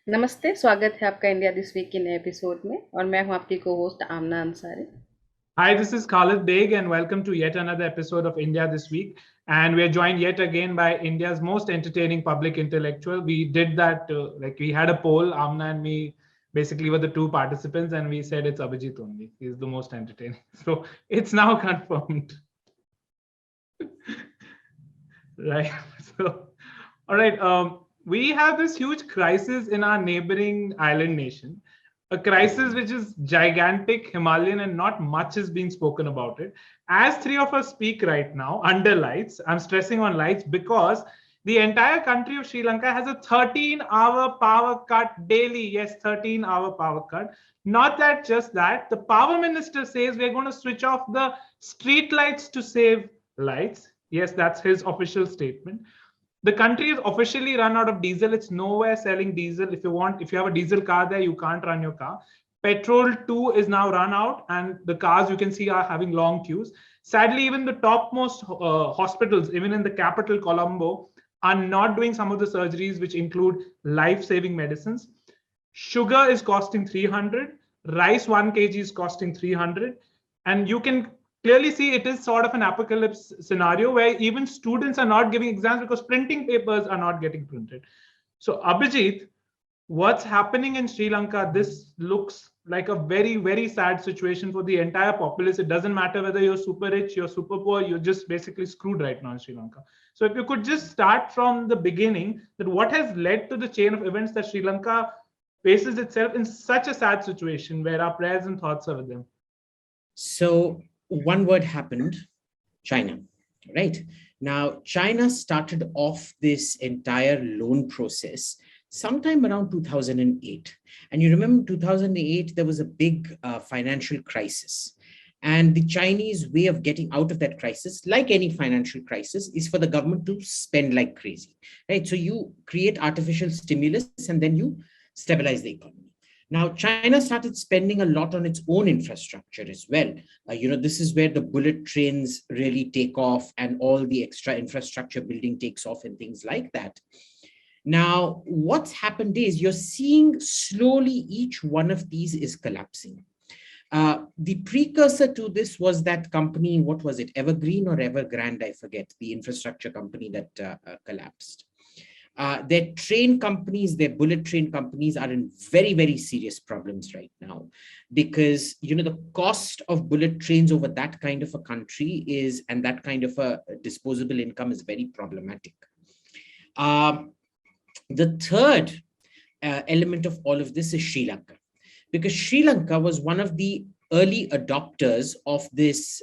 नमस्ते, स्वागत है आपका इंडिया दिस वीक इन एपिसोड में और मैं हूं आपकी co-host Aamna Ansari. Hi, this is Khalid Beg, and welcome to yet another episode of India This Week. And we're joined yet again by India's most entertaining public intellectual. We did that, we had a poll, Amna and me basically were the two participants, and we said it's Abhijit only. He's the most entertaining. So it's now confirmed. Right. So, all right. We have this huge crisis in our neighboring island nation, a crisis which is gigantic, Himalayan, and not much is being spoken about it. As three of us speak right now, under lights, I'm stressing on lights because the entire country of Sri Lanka has a 13-hour power cut daily. Yes, 13-hour power cut. Not that just that, the power minister says we're going to switch off the street lights to save lights. Yes, that's his official statement. The country is officially run out of diesel. It's nowhere selling diesel. If you have a diesel car there, you can't run your car. Petrol too is now run out, and the cars you can see are having long queues. Sadly, even the topmost hospitals, even in the capital Colombo, are not doing some of the surgeries which include life-saving medicines. Sugar is costing 300. Rice 1 kg is costing 300, and you can clearly see it is sort of an apocalypse scenario where even students are not giving exams because printing papers are not getting printed. So, Abhijit, what's happening in Sri Lanka? This looks like a very, very sad situation for the entire populace. It doesn't matter whether you're super rich, you're super poor, you're just basically screwed right now in Sri Lanka. So, if you could just start from the beginning, that what has led to the chain of events that Sri Lanka faces itself in such a sad situation, where our prayers and thoughts are with them. So one word happened, China, right? Now, China started off this entire loan process sometime around 2008. And you remember 2008, there was a big financial crisis. And the Chinese way of getting out of that crisis, like any financial crisis, is for the government to spend like crazy, right? So you create artificial stimulus and then you stabilize the economy. Now, China started spending a lot on its own infrastructure as well. This is where the bullet trains really take off and all the extra infrastructure building takes off and things like that. Now, what's happened is you're seeing slowly each one of these is collapsing. The precursor to this was that company, what was it, Evergreen or Evergrande, I forget, the infrastructure company that collapsed. Their train companies, their bullet train companies are in very, very serious problems right now because, the cost of bullet trains over that kind of a country is, and that kind of a disposable income is very problematic. The third element of all of this is Sri Lanka, because Sri Lanka was one of the early adopters of this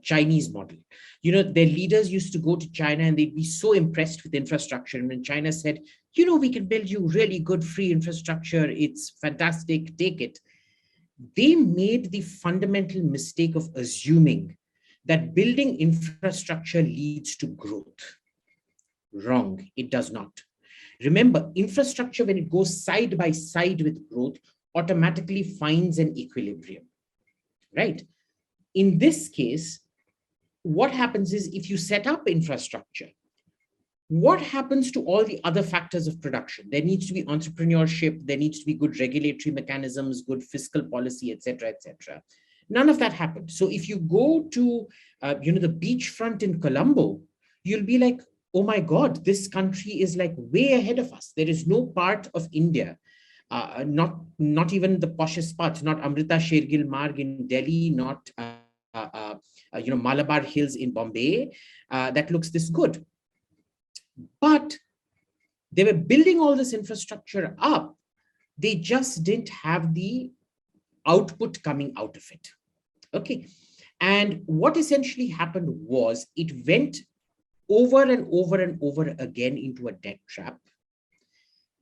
Chinese model. Their leaders used to go to China and they'd be so impressed with infrastructure. And when China said, we can build you really good free infrastructure, it's fantastic, take it. They made the fundamental mistake of assuming that building infrastructure leads to growth. Wrong, it does not. Remember, infrastructure, when it goes side by side with growth, automatically finds an equilibrium, right? In this case, what happens is if you set up infrastructure, what happens to all the other factors of production? There needs to be entrepreneurship, there needs to be good regulatory mechanisms, good fiscal policy, etc., etc. None of that happened. So if you go to, the beachfront in Colombo, you'll be like, oh my God, this country is like way ahead of us. There is no part of India, not even the poshest parts, not Amrita Shergill Marg in Delhi, not Malabar Hills in Bombay, that looks this good. But they were building all this infrastructure up. They just didn't have the output coming out of it. Okay. And what essentially happened was it went over and over and over again into a debt trap.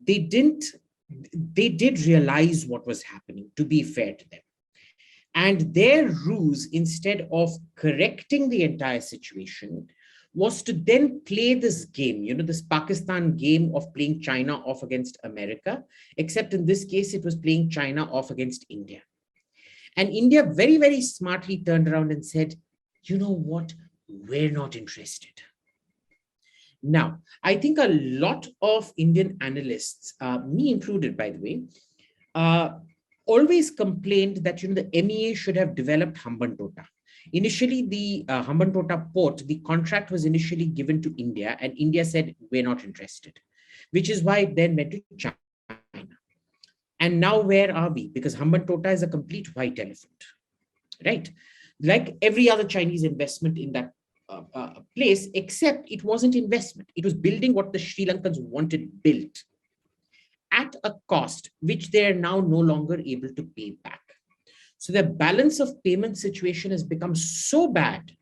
They did realize what was happening, to be fair to them. And their ruse, instead of correcting the entire situation, was to then play this game, this Pakistan game of playing China off against America, except in this case, it was playing China off against India. And India very, very smartly turned around and said, you know what, we're not interested. Now, I think a lot of Indian analysts, me included, by the way, always complained that the MEA should have developed Hambantota. Initially, the Hambantota port, the contract was initially given to India, and India said, we're not interested, which is why it then went to China. And now where are we? Because Hambantota is a complete white elephant, right? Like every other Chinese investment in that place, except it wasn't investment. It was building what the Sri Lankans wanted built at a cost which they are now no longer able to pay back. So the balance of payment situation has become so bad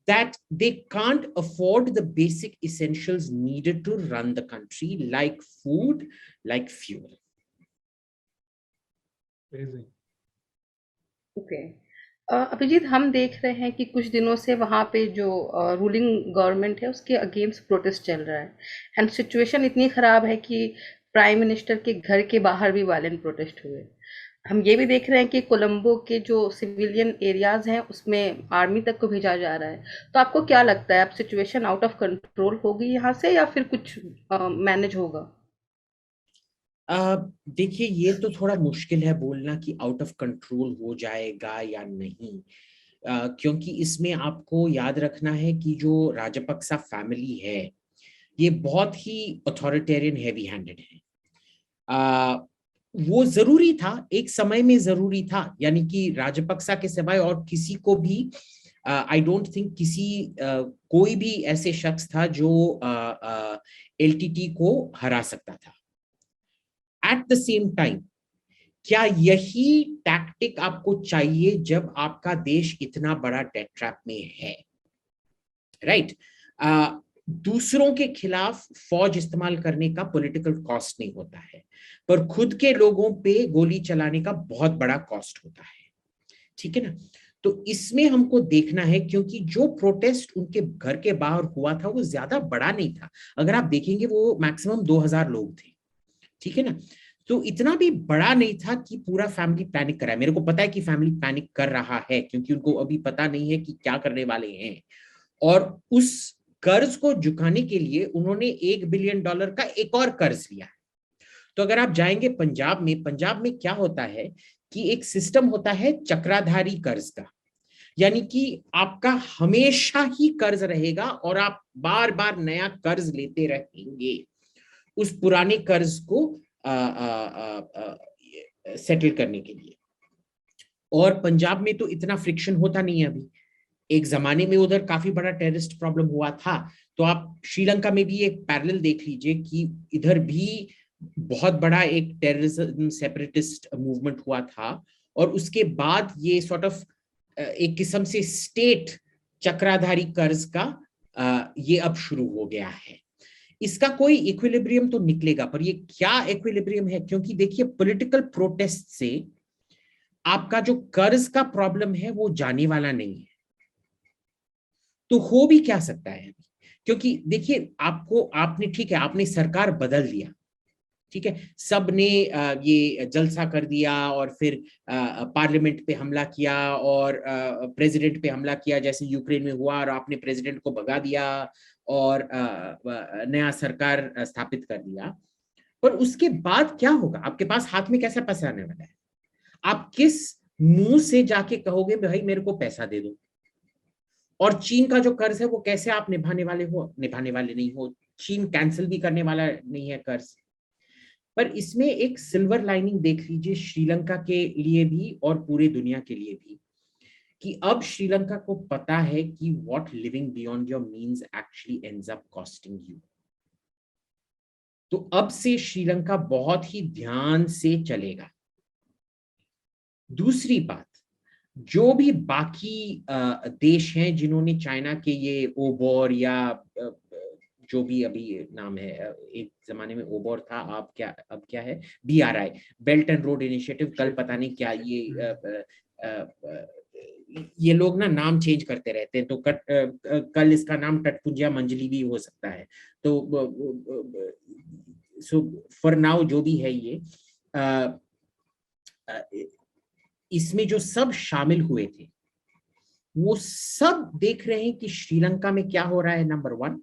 that they can't afford the basic essentials needed to run the country, like food, like fuel. Crazy. Okay. Abhijeet, हम देख रहे हैं कि कुछ दिनों से वहाँ पे जो रूलिंग गवर्नमेंट है उसके अगेंस्ट प्रोटेस्ट चल रहा है, एंड सिचुएशन इतनी ख़राब है कि प्राइम मिनिस्टर के घर के बाहर भी वायलेंट प्रोटेस्ट हुए। हम ये भी देख रहे हैं कि कोलंबो के जो सिविलियन एरियाज हैं उसमें आर्मी तक को भेजा जा रहा है। तो आपको क्या लगता है, अब सिचुएशन आउट ऑफ कंट्रोल होगी यहाँ से या फिर कुछ मैनेज होगा? देखिए, ये तो थोड़ा मुश्किल है बोलना कि आउट ऑफ कंट्रोल हो जाएगा या नहीं, क्योंकि इसमें आपको याद रखना है कि जो राजपक्सा फैमिली है ये बहुत ही अथॉरिटेरियन हैवी हैंडेड है। वो जरूरी था, एक समय में जरूरी था, यानी कि राजपक्सा के सिवाय और किसी को भी आई डोंट थिंक कोई भी ऐसे शख्स था जो एलटीटी को हरा सकता था। एट द सेम टाइम, क्या यही टैक्टिक आपको चाहिए जब आपका देश इतना बड़ा डेट ट्रैप में है? राइट? दूसरों के खिलाफ फौज इस्तेमाल करने का पॉलिटिकल कॉस्ट नहीं होता है, पर खुद के लोगों पे गोली चलाने का बहुत बड़ा कॉस्ट होता है। ठीक है ना? तो इसमें हमको देखना है, क्योंकि जो प्रोटेस्ट उनके घर के बाहर हुआ था वो ज्यादा बड़ा नहीं था। अगर आप देखेंगे वो मैक्सिमम 2000 लोग थे। ठीक है ना? तो इतना भी बड़ा नहीं था कि पूरा फैमिली पैनिक कराए। मेरे को पता है कि फैमिली पैनिक कर रहा है, क्योंकि उनको अभी पता नहीं है कि क्या करने वाले हैं, और उस कर्ज को चुकाने के लिए उन्होंने $1 बिलियन का एक और कर्ज लिया। तो अगर आप जाएंगे पंजाब में क्या होता है कि एक सिस्टम होता है चक्राधारी कर्ज का, यानी कि आपका हमेशा ही कर्ज रहेगा और आप बार बार नया कर्ज लेते रहेंगे उस पुराने कर्ज को सेटल करने के लिए। और पंजाब में तो इतना फ्रिक्शन होता नहीं है अभी। एक जमाने में उधर काफी बड़ा टेररिस्ट प्रॉब्लम हुआ था, तो आप श्रीलंका में भी एक पैरेलल देख लीजिए कि इधर भी बहुत बड़ा एक टेररिज्म सेपरेटिस्ट मूवमेंट हुआ था, और उसके बाद ये सॉर्ट ऑफ एक किस्म से स्टेट चक्राधारी कर्ज का ये अब शुरू हो गया है। इसका कोई इक्विलिब्रियम तो निकलेगा, पर ये क्या इक्विलिब्रियम है? क्योंकि देखिए, पॉलिटिकल प्रोटेस्ट से आपका जो कर्ज का प्रॉब्लम है वो जाने वाला नहीं है। तो हो भी क्या सकता है, क्योंकि देखिए आपने ठीक है, आपने सरकार बदल दिया, ठीक है, सबने ये जलसा कर दिया और फिर पार्लियामेंट पे हमला किया और प्रेसिडेंट पे हमला किया, जैसे यूक्रेन में हुआ, और आपने प्रेसिडेंट को भगा दिया और नया सरकार स्थापित कर दिया। पर उसके बाद क्या होगा? आपके पास हाथ में कैसा पैसा आने वाला है? आप किस मुंह से जाके कहोगे भाई मेरे को पैसा दे दो? और चीन का जो कर्ज है वो कैसे आप निभाने वाले नहीं हो। चीन कैंसिल भी करने वाला नहीं है कर्ज। पर इसमें एक सिल्वर लाइनिंग देख लीजिए श्रीलंका के लिए भी और पूरी दुनिया के लिए भी, कि अब श्रीलंका को पता है कि what living beyond your means actually ends up costing you. तो अब से श्रीलंका बहुत ही ध्यान से चलेगा। दूसरी बात, जो भी बाकी देश हैं जिन्होंने चाइना के ये ओबोर या जो भी अभी नाम है, एक जमाने में ओबोर था, अब क्या है, BRI, belt and road initiative, कल पता नहीं क्या ये लोग ना नाम चेंज करते रहते हैं, तो कल इसका नाम टटपुंजिया मंजली भी हो सकता है। तो सो फॉर नाउ जो भी है ये इसमें जो सब शामिल हुए थे वो सब देख रहे हैं कि श्रीलंका में क्या हो रहा है, नंबर 1।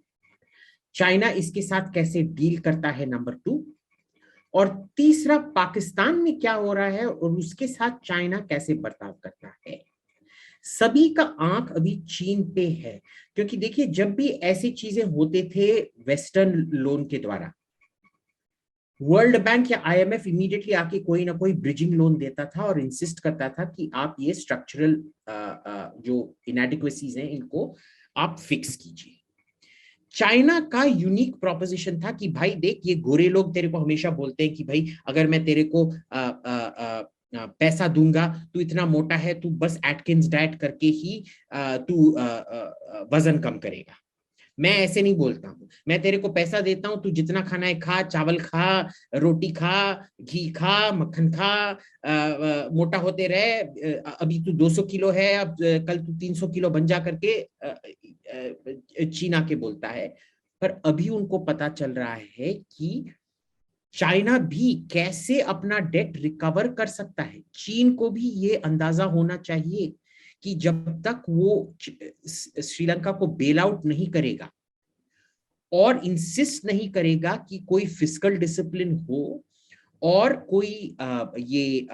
चाइना इसके साथ कैसे डील करता है, नंबर 2, और तीसरा पाकिस्तान में क्या हो रहा है और उसके साथ चाइना कैसे बर्ताव करता है। सभी का आंख अभी चीन पे है, क्योंकि देखिए जब भी ऐसी चीजें होते थे वेस्टर्न लोन के द्वारा, वर्ल्ड बैंक या आईएमएफ इमीडिएटली आके कोई ना कोई ब्रिजिंग लोन देता था और इंसिस्ट करता था कि आप ये स्ट्रक्चरल जो इनएडिक्वेसीज हैं इनको आप फिक्स कीजिए। चाइना का यूनिक प्रोपोजिशन था कि भाई देख, ये गोरे लोग तेरे को हमेशा बोलते हैं कि भाई अगर मैं तेरे को पैसा दूंगा, तू इतना मोटा है, तू बस एटकिंस डाइट करके ही तू वजन कम करेगा। मैं ऐसे नहीं बोलता हूं, मैं तेरे को पैसा देता हूं, तू जितना खाना है खा, चावल खा, रोटी खा, घी खा, मक्खन खा, मोटा होते रहे। अभी तू 200 किलो है, अब कल तू 300 किलो बन जा करके चीन आके बोलता है। पर अभी उनको पता चल रहा है कि चाइना भी कैसे अपना डेट रिकवर कर सकता है। चीन को भी ये अंदाजा होना चाहिए कि जब तक वो श्रीलंका को बेल आउट नहीं करेगा और इंसिस्ट नहीं करेगा कि कोई फिस्कल डिसिप्लिन हो और कोई ये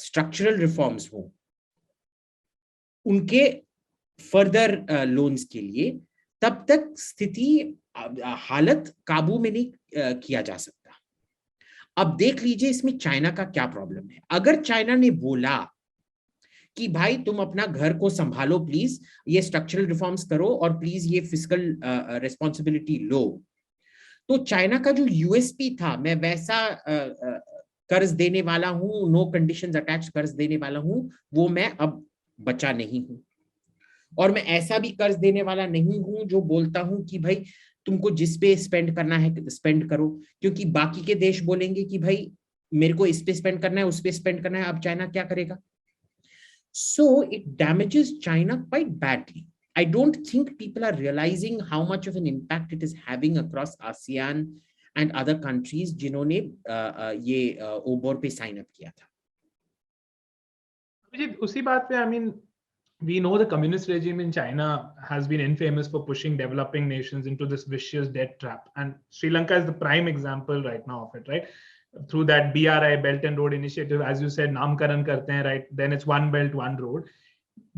स्ट्रक्चरल रिफॉर्म्स हो उनके फर्दर लोन्स के लिए, तब तक स्थिति हालत काबू में नहीं किया जा सकता। अब देख लीजिए इसमें चाइना का क्या प्रॉब्लम है। अगर चाइना ने बोला कि भाई तुम अपना घर को संभालो प्लीज, ये स्ट्रक्चरल रिफॉर्म्स करो और प्लीज ये फिस्कल रिस्पॉन्सिबिलिटी लो, तो चाइना का जो यूएसपी था, मैं वैसा कर्ज देने वाला हूं, नो कंडीशंस अटैच्ड कर्ज देने वाला हूं, वो मैं अब बचा नहीं हूं। और मैं ऐसा भी कर्ज देने वाला नहीं हूं जो बोलता हूं कि भाई तुमको जिस पे स्पेंड करना है स्पेंड करो, क्योंकि बाकी के देश बोलेंगे कि भाई मेरे को इस पे स्पेंड करना है, उस पे स्पेंड करना है। अब चाइना क्या करेगा? So it damages China quite badly. I don't think people are realizing how much of an impact it is having across ASEAN and other countries जिन्होंने ये ओबोर पे साइन अप किया था। अभिजीत, उसी बात पे, I mean, we know the communist regime in China has been infamous for pushing developing nations into this vicious debt trap, and Sri Lanka is the prime example right now of it, right? Through that BRI, Belt and Road Initiative, as you said, नामकरण करते हैं, right? Then it's one belt, one road.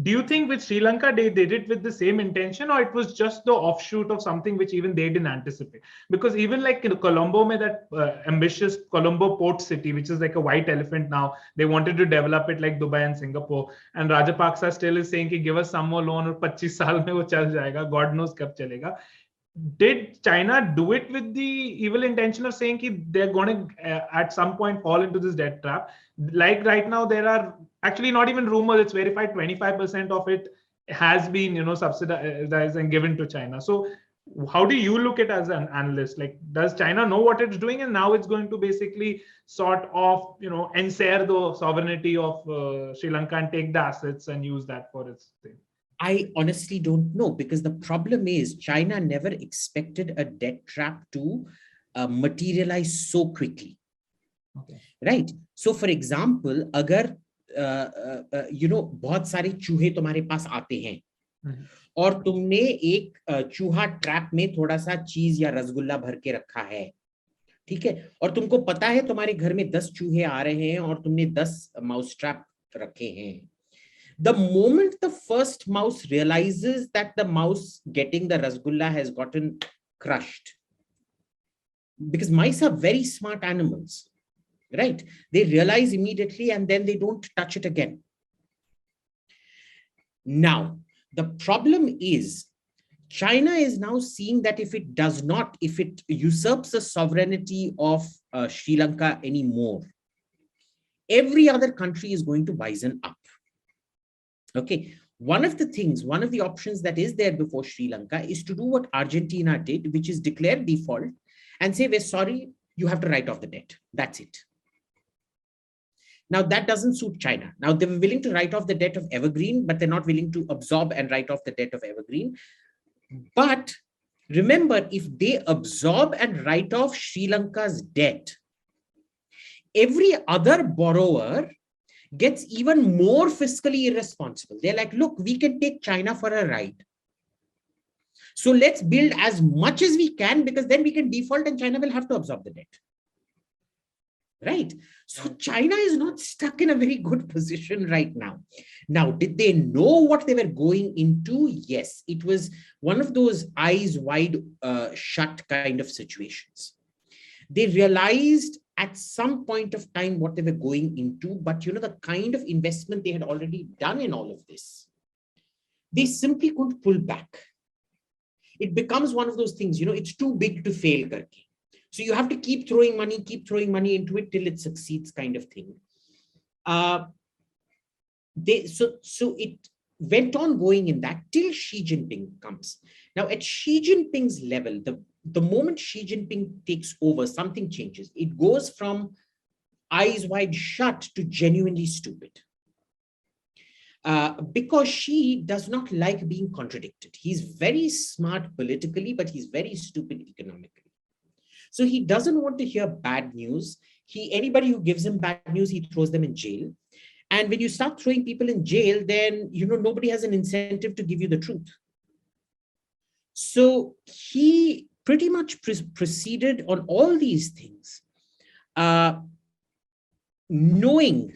Do you think with Sri Lanka they did it with the same intention, or it was just the offshoot of something which even they didn't anticipate? Because even like in Colombo, mein that ambitious Colombo port city, which is like a white elephant now, they wanted to develop it like Dubai and Singapore, and Rajapaksa still is saying, give us some more loan, और 25 साल में वो चल जाएगा, God knows कब चलेगा. Did China do it with the evil intention of saying that they're going to at some point fall into this debt trap? Like right now, there are actually not even rumors, it's verified 25% of it has been, subsidized and given to China. So how do you look at it as an analyst? Like, does China know what it's doing, and now it's going to basically sort of, ensare the sovereignty of Sri Lanka and take the assets and use that for its thing? I honestly don't know, because the problem is China never expected a debt trap to materialize so quickly. Okay. Right? So for example, अगर बहुत सारे चूहे तुम्हारे पास आते हैं और तुमने एक चूहा ट्रैप में थोड़ा सा चीज या रसगुल्ला भर के रखा है, ठीक है, और तुमको पता है तुम्हारे घर में 10 चूहे आ रहे हैं और तुमने 10 माउस ट्रैप रखे हैं. The moment the first mouse realizes that the mouse getting the rasgulla has gotten crushed, because mice are very smart animals, right? They realize immediately and then they don't touch it again. Now, the problem is China is now seeing that if it usurps the sovereignty of Sri Lanka anymore, every other country is going to wisen up. Okay, one of the options that is there before Sri Lanka is to do what Argentina did, which is declare default and say, we're sorry, you have to write off the debt. That's it. Now, that doesn't suit China. Now, they were willing to write off the debt of Evergreen, but they're not willing to absorb and write off the debt of Evergreen. But remember, if they absorb and write off Sri Lanka's debt, every other borrower gets even more fiscally irresponsible. They're like, look, we can take China for a ride. So let's build as much as we can, because then we can default and China will have to absorb the debt. Right? So China is not stuck in a very good position right now. Now, did they know what they were going into? Yes, it was one of those eyes wide shut kind of situations. They realized at some point of time what they were going into, but the kind of investment they had already done in all of this, they simply couldn't pull back. It becomes one of those things, it's too big to fail. Karke. So you have to keep throwing money into it till it succeeds, kind of thing. So it went on going in that till Xi Jinping comes. Now at Xi Jinping's level, the moment Xi Jinping takes over, something changes. It goes from eyes wide shut to genuinely stupid. Because Xi does not like being contradicted. He's very smart politically, but he's very stupid economically. So he doesn't want to hear bad news. Anybody who gives him bad news, he throws them in jail. And when you start throwing people in jail, then nobody has an incentive to give you the truth. So he pretty much proceeded on all these things, not knowing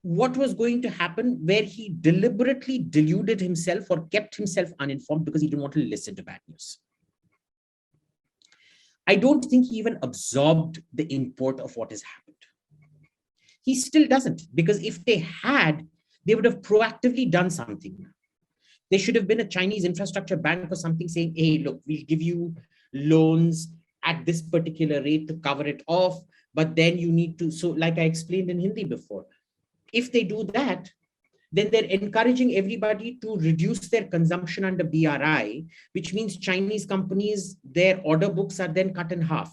what was going to happen, where he deliberately deluded himself or kept himself uninformed because he didn't want to listen to bad news. I don't think he even absorbed the import of what has happened. He still doesn't, because if they had, they would have proactively done something. There should have been a Chinese infrastructure bank or something saying, hey, look, we'll give you loans at this particular rate to cover it off, but then you need to, so like I explained in Hindi before, if they do that, then they're encouraging everybody to reduce their consumption under BRI, which means Chinese companies, their order books are then cut in half.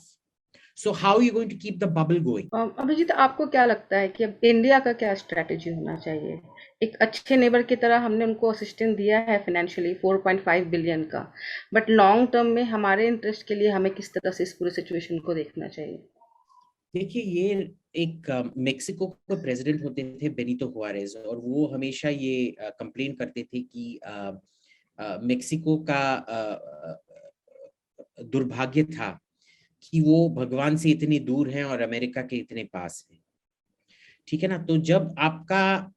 So how are you going to keep the bubble going? Abhijit, आपको क्या लगता है कि अब India का क्या strategy होना चाहिए? एक अच्छे नेबर की तरह हमने उनको असिस्टेंस दिया है फाइनेंशियली 4.5 बिलियन का, बट लॉन्ग टर्म में हमारे इंटरेस्ट के लिए हमें किस तरह से इस पूरी सिचुएशन को देखना चाहिए? देखिए, ये एक मेक्सिको के प्रेसिडेंट होते थे बेनितो हुआरेज, और वो हमेशा ये कंप्लेन करते थे कि मेक्सिको का दुर्भाग्य था कि वो भगवान से इतनी दूर हैं और अमेरिका के इतने पास हैं। ठीक है ना? तो जब आपका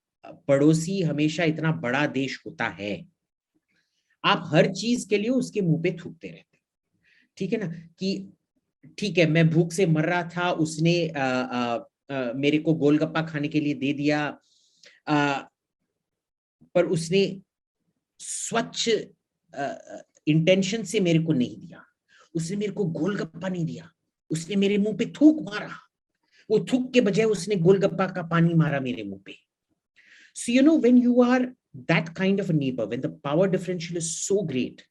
पड़ोसी हमेशा इतना बड़ा देश होता है, आप हर चीज के लिए उसके मुंह पे थूकते रहते हैं। ठीक है ना? कि ठीक है, मैं भूख से मर रहा था, उसने मेरे को गोलगप्पा खाने के लिए दे दिया, पर उसने स्वच्छ इंटेंशन से मेरे को नहीं दिया, उसने मेरे को गोलगप्पा नहीं दिया, उसने मेरे मुंह पे थूक मारा, वो थूक के बजाय उसने गोलगप्पा का पानी मारा मेरे मुंह पे। So when you are that kind of a neighbor, when the power differential is so great,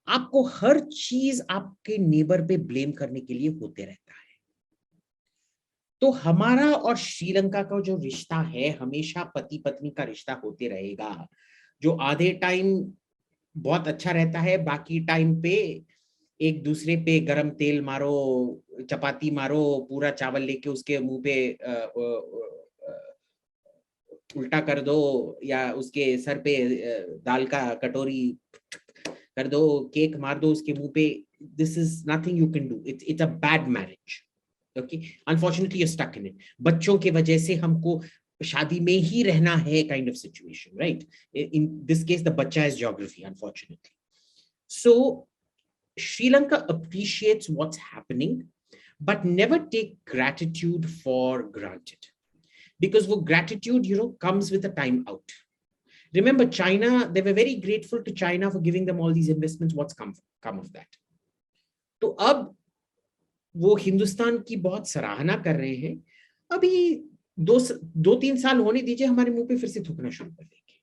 आपको हर चीज आपके नेबर पे ब्लेम करने के लिए होते रहता है। तो हमारा और श्रीलंका का जो रिश्ता है, हमेशा पति पत्नी का रिश्ता होते रहेगा, जो आधे टाइम बहुत अच्छा रहता है, बाकी टाइम पे एक दूसरे पे गरम तेल मारो, चपाती मारो, पूरा चावल लेके उसके मुंह पे उल्टा कर दो, या उसके सर पे दाल का कटोरी कर दो, केक मार दो उसके मुंह पे। This is nothing you can do. It's a bad marriage. Okay, unfortunately you're stuck in it. बच्चों के वजह से हमको शादी में ही रहना है kind of situation, right? In this case, the बच्चा is geography, unfortunately. So Sri Lanka appreciates what's happening, but never take gratitude for granted, because वो gratitude, comes with a time out. Remember, China, they were very grateful to China for giving them all these investments. What's come of that? तो अब वो हिंदुस्तान की बहुत सराहना कर रहे हैं। अभी 2-3 साल होने दीजिए, हमारे मुंह पे फिर से थूकना शुरू कर देंगे।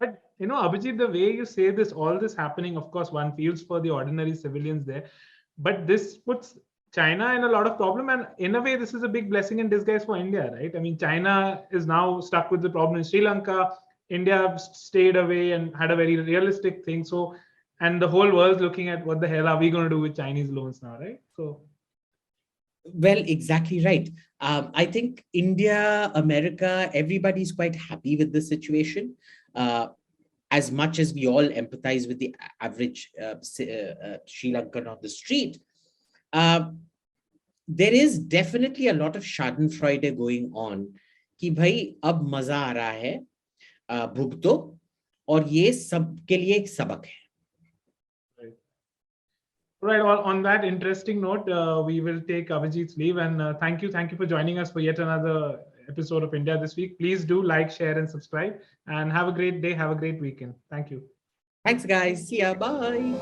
But Abhijit, the way you say this, all this happening, of course, one feels for the ordinary civilians there, but this puts China in a lot of problem, and in a way, this is a big blessing in disguise for India, right? I mean, China is now stuck with the problem in Sri Lanka. India stayed away and had a very realistic thing. So, and the whole world's looking at what the hell are we going to do with Chinese loans now, right? So, well, exactly right. I think India, America, everybody's quite happy with the situation. as much as we all empathize with the average Sri Lankan on the street, there is definitely a lot of schadenfreude going on कि भाई अब मजा आ रहा है, भुगतो, और ये सबके लिए एक सबक है. Right. On that interesting note, we will take Abhijit's leave, and thank you for joining us for yet another episode of India This Week. Please do like, share, and subscribe, and have a great day. Have a great weekend. Thank you. Thanks, guys. See ya. Bye.